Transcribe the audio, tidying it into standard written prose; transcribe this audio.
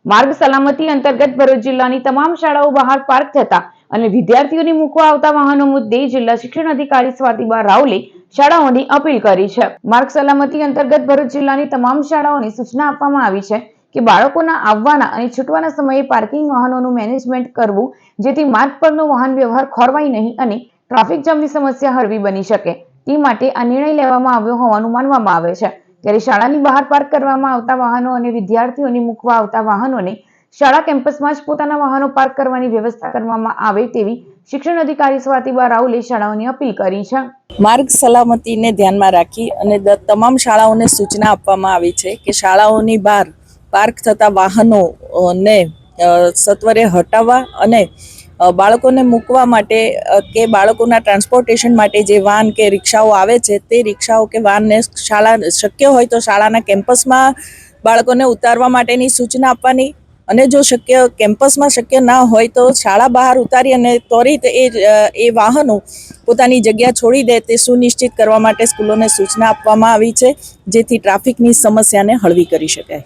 માર્ગ સલામતી અંતર્ગત ભરૂચ જિલ્લાની તમામ શાળાઓ બહાર પાર્ક થતા અને વિદ્યાર્થીઓને મૂકવા આવતા વાહનો મુદ્દે જિલ્લા શિક્ષણ અધિકારી સ્વાતિબા રાઉલે શાળાઓની અપીલ કરી છે। માર્ગ સલામતી અંતર્ગત ભરૂચ જિલ્લાની તમામ શાળાઓને સૂચના આપવામાં આવી છે કે બાળકોના આવવાના અને છૂટવાના સમયે પાર્કિંગ વાહનોનું મેનેજમેન્ટ કરવું, જેથી માર્ગ પરનો વાહન વ્યવહાર ખોરવાય નહીં અને ટ્રાફિક જામની સમસ્યા હળવી બની શકે, તે માટે આ નિર્ણય લેવામાં આવ્યો હોવાનું માનવામાં આવે છે। ત્યારે શાળાની બહાર પાર્ક કરવામાં આવતા વાહનો અને વિદ્યાર્થીઓને મૂકવા આવતા વાહનોને શાળા કેમ્પસમાં જ પોતાના વાહનો પાર્ક કરવાની વ્યવસ્થા કરવામાં આવે તેવી શિક્ષણ અધિકારી સ્વાતિબા રાઉલે શાળાઓને અપીલ કરી છે। માર્ગ સલામતીને ધ્યાનમાં રાખી અને તમામ શાળાઓને સૂચના આપવામાં આવી છે કે શાળાઓની બહાર પાર્ક થતા વાહનોને સત્વરે હટાવવા અને બાળકોને મૂકવા માટે કે બાળકોના ટ્રાન્સપોર્ટેશન માટે જે વાહન કે રિક્ષાઓ આવે છે તે રિક્ષાઓ કે વાહનને શાળા શક્ય હોય તો શાળાના કેમ્પસમાં બાળકોને ઉતારવા માટેની સૂચના આપવાની, અને જો કેમ્પસમાં શક્ય ના હોય તો શાળા બહાર ઉતારી અને ત્વરિત એ વાહનો પોતાની જગ્યા છોડી દે તે સુનિશ્ચિત કરવા માટે સ્કૂલોને સૂચના આપવામાં આવી છે, જેથી ટ્રાફિકની સમસ્યાને હળવી કરી શકાય।